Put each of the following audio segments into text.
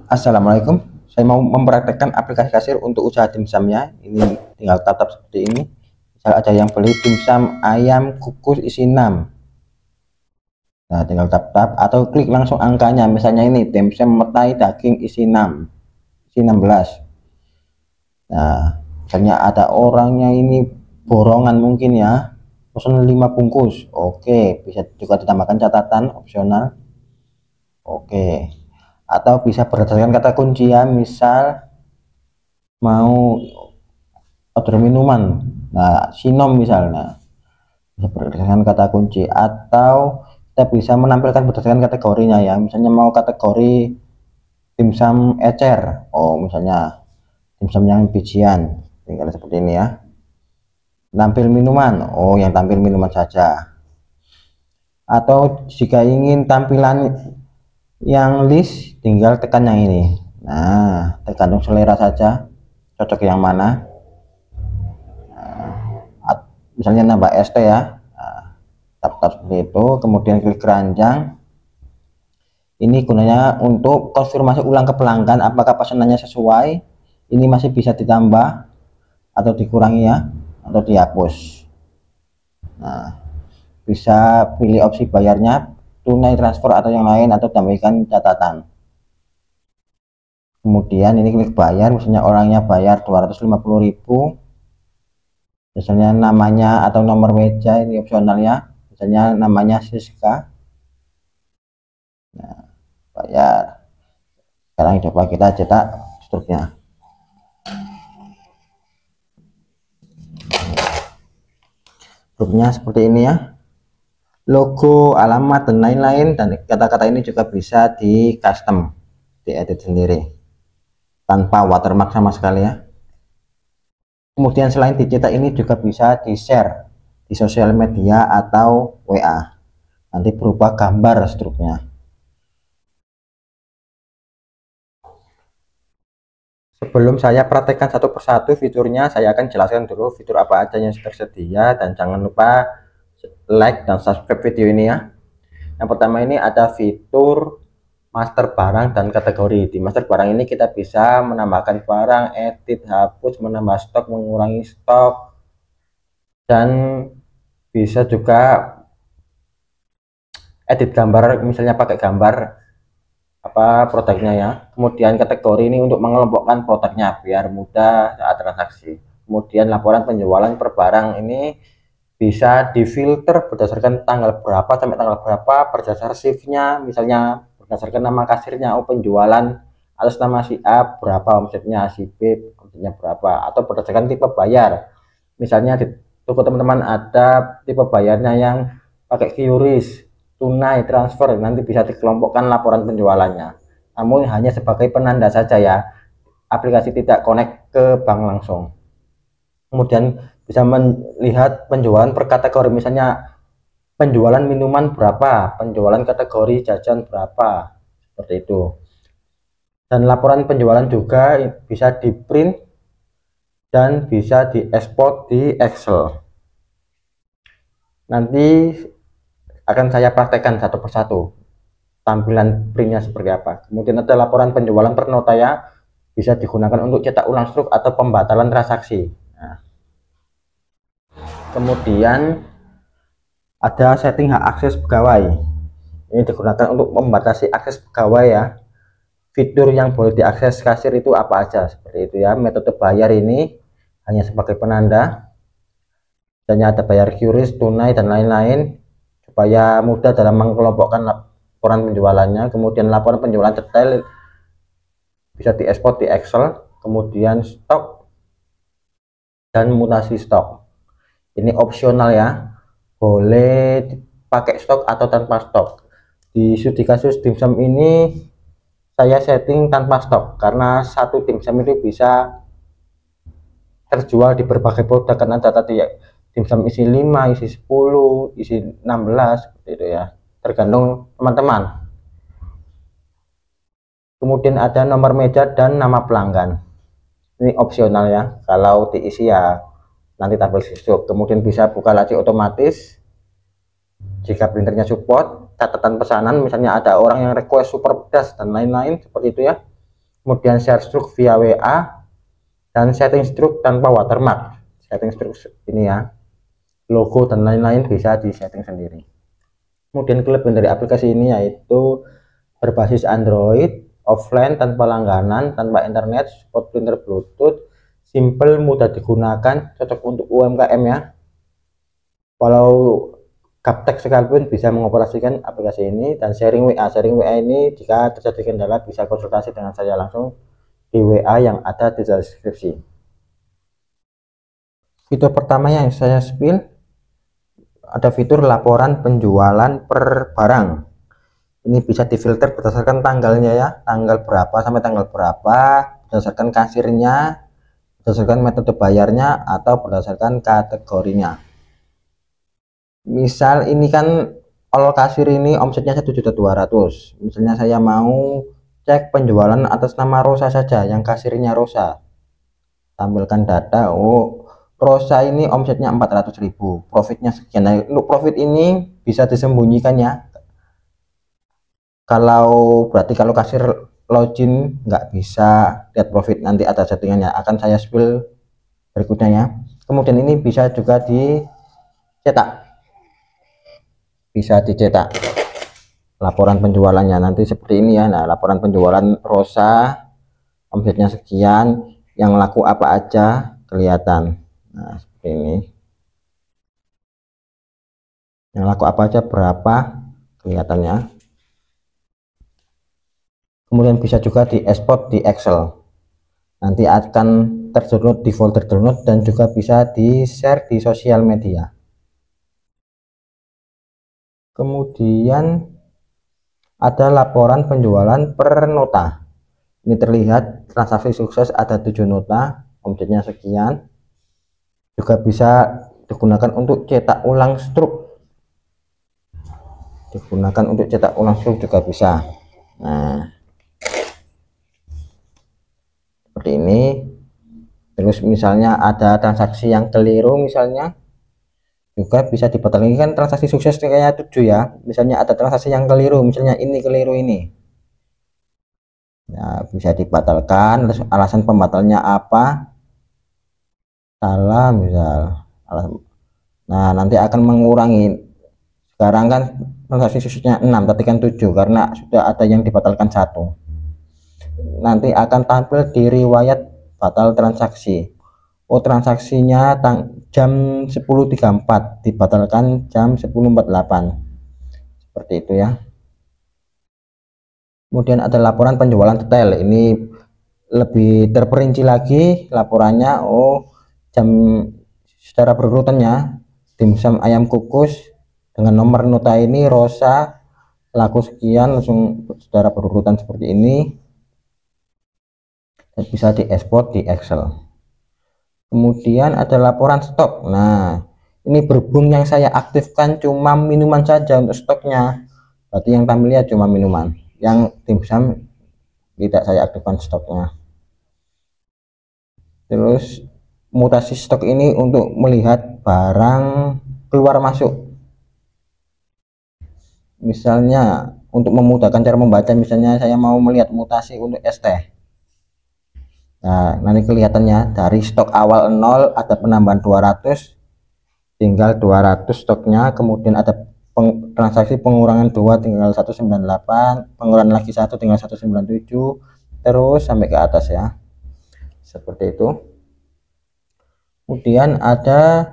Assalamualaikum. Saya mau mempraktekkan aplikasi kasir untuk usaha dimsumnya. Ini tinggal tap seperti ini. Misal ada yang beli dimsum ayam kukus isi 6. Nah, tinggal tap atau klik langsung angkanya. Misalnya ini dimsum metai daging isi 6, isi 16. Nah, misalnya ada orangnya ini borongan mungkin ya, pesan 5 bungkus. Oke, bisa juga ditambahkan catatan opsional. Oke. Atau bisa berdasarkan kata kunci ya, misal mau order minuman, nah sinom misalnya, bisa berdasarkan kata kunci. Atau kita bisa menampilkan berdasarkan kategorinya ya, misalnya mau kategori dimsum ecer, oh misalnya dimsum yang bijian, tinggal seperti ini ya. Tampil minuman, oh yang tampil minuman saja. Atau jika ingin tampilan yang list, tinggal tekan yang ini. Nah, tergantung selera saja cocok yang mana. Misalnya nambah ST ya, tap seperti itu, kemudian klik keranjang. Ini gunanya untuk konfirmasi ulang ke pelanggan apakah pesanannya sesuai, ini masih bisa ditambah atau dikurangi ya, atau dihapus. Nah, bisa pilih opsi bayarnya tunai, transfer atau yang lain, atau tambahkan catatan. Kemudian ini klik bayar, misalnya orangnya bayar 250.000, misalnya namanya atau nomor meja ini opsional ya, misalnya namanya Siska. Nah, bayar. Sekarang coba kita cetak struknya. Struknya seperti ini ya, logo, alamat dan lain-lain, dan kata-kata ini juga bisa di custom, diedit sendiri tanpa watermark sama sekali ya. Kemudian selain dicetak ini juga bisa di share di sosial media atau WA, nanti berubah gambar struknya. Sebelum saya praktekkan satu persatu fiturnya, saya akan jelaskan dulu fitur apa aja yang tersedia, dan jangan lupa like dan subscribe video ini ya. Yang pertama ini ada fitur master barang dan kategori. Di master barang ini kita bisa menambahkan barang, edit, hapus, menambah stok, mengurangi stok, dan bisa juga edit gambar, misalnya pakai gambar apa produknya ya. Kemudian kategori ini untuk mengelompokkan produknya biar mudah saat transaksi. Kemudian laporan penjualan per barang ini bisa difilter berdasarkan tanggal berapa sampai tanggal berapa, berdasar shiftnya, misalnya berdasarkan nama kasirnya, oh penjualan atas nama si A berapa omsetnya, si B omsetnya berapa, atau berdasarkan tipe bayar. Misalnya di toko teman-teman ada tipe bayarnya yang pakai QRIS, tunai, transfer, nanti bisa dikelompokkan laporan penjualannya. Namun hanya sebagai penanda saja ya, aplikasi tidak connect ke bank langsung. Kemudian bisa melihat penjualan per kategori, misalnya penjualan minuman berapa, penjualan kategori jajan berapa, seperti itu. Dan laporan penjualan juga bisa di print dan bisa diekspor di Excel. Nanti akan saya praktekkan satu persatu tampilan printnya seperti apa. Kemudian ada laporan penjualan per nota ya, bisa digunakan untuk cetak ulang struk atau pembatalan transaksi. Nah, kemudian ada setting hak akses pegawai, ini digunakan untuk membatasi akses pegawai ya. Fitur yang boleh diakses kasir itu apa aja, seperti itu ya. Metode bayar ini hanya sebagai penanda, dan ada bayar QRIS, tunai dan lain-lain, supaya mudah dalam mengelompokkan laporan penjualannya. Kemudian laporan penjualan detail bisa diekspor di Excel. Kemudian stok dan mutasi stok ini opsional ya, boleh pakai stok atau tanpa stok. Di studi kasus dimsum ini saya setting tanpa stok karena satu dimsum itu bisa terjual di berbagai produk, karena ada tadi ya, dimsum isi 5, isi 10, isi 16, seperti itu ya, tergantung teman-teman. Kemudian ada nomor meja dan nama pelanggan, ini opsional ya, kalau diisi ya nanti tampil di situ. Kemudian bisa buka laci otomatis jika printernya support, catatan pesanan, misalnya ada orang yang request super pedas dan lain-lain, seperti itu ya. kemudian share stroke via WA, dan setting stroke tanpa watermark. Setting stroke ini ya, logo dan lain-lain bisa di setting sendiri. Kemudian kelebihan dari aplikasi ini yaitu berbasis Android, offline, tanpa langganan, tanpa internet, support printer Bluetooth, simple, mudah digunakan, cocok untuk UMKM ya. Walau gaptek sekalipun bisa mengoperasikan aplikasi ini. Dan sharing WA ini jika terjadi kendala bisa konsultasi dengan saya langsung di WA yang ada di deskripsi. Fitur pertama yang saya spill ada fitur laporan penjualan per barang. Ini bisa difilter berdasarkan tanggalnya ya, tanggal berapa sampai tanggal berapa, berdasarkan kasirnya, berdasarkan metode bayarnya, atau berdasarkan kategorinya. Misal ini kan all kasir ini omsetnya 1.200.000. Misalnya saya mau cek penjualan atas nama Rosa saja, yang kasirnya Rosa. Tampilkan data, oh Rosa ini omsetnya 400.000, profitnya sekian. Nah, untuk profit ini bisa disembunyikan ya. Kalau kasir login nggak bisa lihat profit, nanti ada settingannya, akan saya spill berikutnya ya. Kemudian ini bisa juga dicetak, laporan penjualannya nanti seperti ini ya. Nah, laporan penjualan Rosa omsetnya sekian, yang laku apa aja kelihatan. Nah, seperti ini, yang laku apa aja berapa kelihatannya. Kemudian bisa juga diekspor di Excel, nanti akan terdownload di folder download, dan juga bisa di share di sosial media. Kemudian ada laporan penjualan per nota. Ini terlihat transaksi sukses ada 7 nota, omsetnya sekian. Juga bisa digunakan untuk cetak ulang struk, juga bisa. Nah, seperti ini. Terus misalnya ada transaksi yang keliru, misalnya juga bisa dibatalkan. Ini kan transaksi sukses kayak 7 ya, misalnya ada transaksi yang keliru, misalnya ini keliru ini, nah bisa dibatalkan. Terus alasan pembatalnya apa, salah misal, nah nanti akan mengurangi. Sekarang kan transaksi suksesnya 6, tapi kan 7 karena sudah ada yang dibatalkan 1. Nanti akan tampil di riwayat batal transaksi. Oh, transaksinya jam 10.34, dibatalkan jam 10.48, seperti itu ya. Kemudian ada laporan penjualan detail, ini lebih terperinci lagi laporannya. Oh, jam secara berurutannya, dimsum ayam kukus dengan nomor nota ini Rosa laku sekian, langsung secara berurutan seperti ini, dan bisa diekspor di Excel. Kemudian ada laporan stok. Nah, ini berhubung yang saya aktifkan cuma minuman saja untuk stoknya, berarti yang tampilnya cuma minuman, yang dimsum tidak saya aktifkan stoknya. Terus mutasi stok ini untuk melihat barang keluar masuk, misalnya untuk memudahkan cara membaca, misalnya saya mau melihat mutasi untuk es teh. Nah, nanti kelihatannya dari stok awal 0 ada penambahan 200, tinggal 200 stoknya. Kemudian ada transaksi pengurangan 2 tinggal 198, pengurangan lagi 1 tinggal 197, terus sampai ke atas ya, seperti itu. Kemudian ada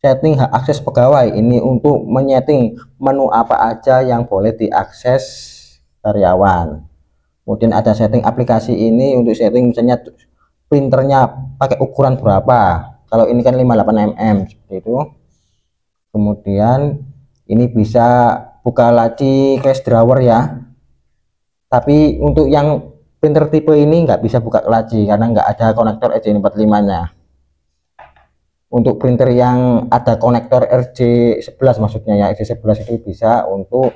setting hak akses pegawai, ini untuk menyeting menu apa aja yang boleh diakses karyawan. Kemudian ada setting aplikasi, ini untuk setting misalnya printernya pakai ukuran berapa, kalau ini kan 58 mm seperti itu. Kemudian ini bisa buka laci cache drawer ya, tapi untuk yang printer tipe ini nggak bisa buka laci karena nggak ada konektor RJ45 nya. Untuk printer yang ada konektor RJ11 maksudnya ya, RJ11 itu bisa untuk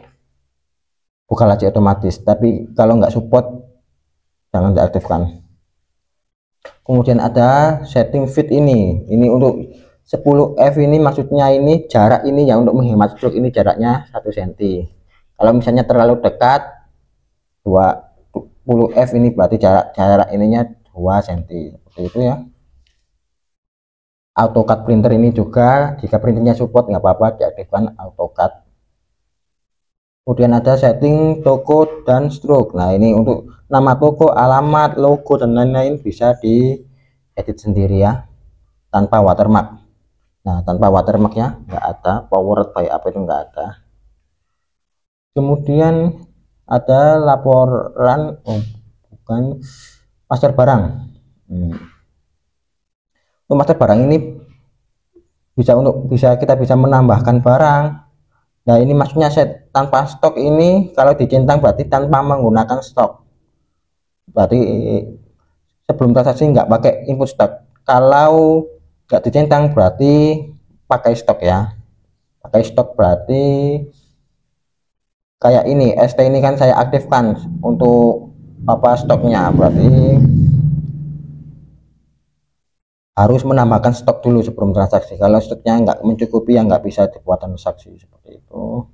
buka laci otomatis, tapi kalau nggak support jangan diaktifkan. Kemudian ada setting fit, ini untuk 10F, ini maksudnya ini jarak ini ya, untuk menghemat stroke ini jaraknya 1 cm. Kalau misalnya terlalu dekat 10F ini berarti jarak ininya 2 cm seperti itu ya. AutoCAD printer ini juga jika printernya support nggak apa-apa diaktifkan AutoCAD. Kemudian ada setting toko dan stroke. Nah ini untuk nama toko, alamat, logo dan lain-lain bisa diedit sendiri ya, tanpa watermark. Nah tanpa watermarknya nggak ada, powered by apa itu nggak ada. Kemudian ada laporan, bukan, master barang. Untuk master barang ini kita bisa menambahkan barang. Nah ini maksudnya set tanpa stok ini, kalau dicentang berarti tanpa menggunakan stok, berarti sebelum transaksi nggak pakai input stok. Kalau nggak dicentang berarti pakai stok ya. Pakai stok berarti kayak ini ST ini kan saya aktifkan untuk apa stoknya, berarti harus menambahkan stok dulu sebelum transaksi. Kalau stoknya nggak mencukupi ya nggak bisa dibuat transaksi seperti itu.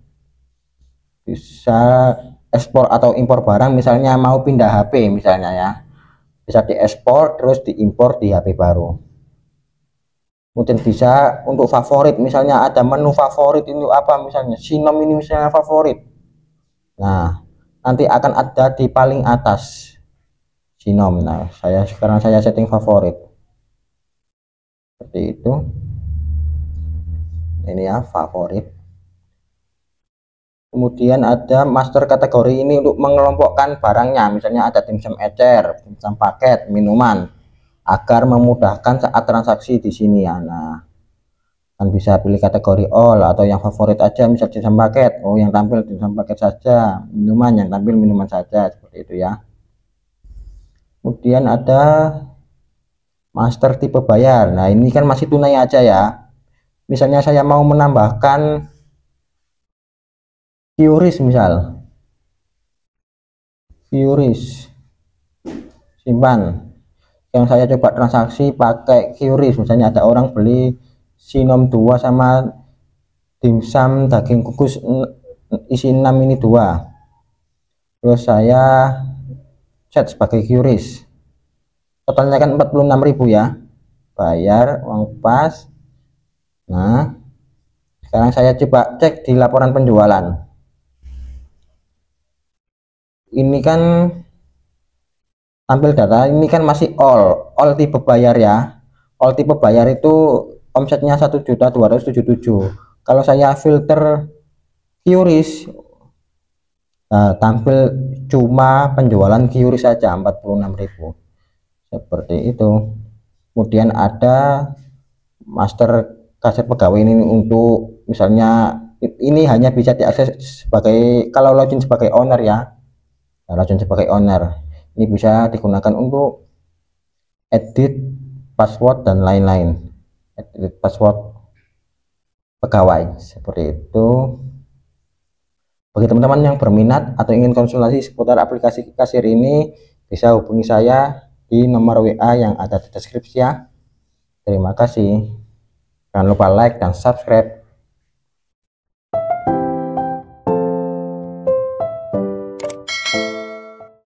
Bisa ekspor atau impor barang, misalnya mau pindah HP misalnya ya, bisa diekspor terus diimpor di HP baru. Kemudian bisa untuk favorit, misalnya ada menu favorit ini apa, misalnya Sinom ini misalnya favorit. Nah nanti akan ada di paling atas Sinom. Nah sekarang saya setting favorit seperti itu. Ini ya favorit. Kemudian ada master kategori, ini untuk mengelompokkan barangnya, misalnya ada dimsum ecer, dimsum paket, minuman, agar memudahkan saat transaksi di sini ya. Nah kan bisa pilih kategori all atau yang favorit aja, misal dimsum paket, oh yang tampil dimsum paket saja, minuman yang tampil minuman saja, seperti itu ya. Kemudian ada master tipe bayar. Nah ini kan masih tunai aja ya, misalnya saya mau menambahkan QRIS, misal QRIS simpan, yang saya coba transaksi pakai QRIS, misalnya ada orang beli Sinom 2 sama dimsum daging kukus isi 6 ini 2, terus saya set sebagai QRIS, totalnya kan 46.000 ya, bayar uang pas. Nah sekarang saya coba cek di laporan penjualan, ini kan tampil data, ini kan masih all tipe bayar ya. All tipe bayar itu omsetnya 1.277.000. Kalau saya filter QRIS, nah, tampil cuma penjualan QRIS saja 46.000 seperti itu. Kemudian ada master kasir pegawai, ini untuk misalnya ini hanya bisa diakses sebagai, kalau login sebagai owner ya, nah, login sebagai owner ini bisa digunakan untuk edit password dan lain-lain, edit password pegawai seperti itu. Bagi teman-teman yang berminat atau ingin konsultasi seputar aplikasi kasir ini, bisa hubungi saya di nomor WA yang ada di deskripsi ya. Terima kasih, jangan lupa like dan subscribe.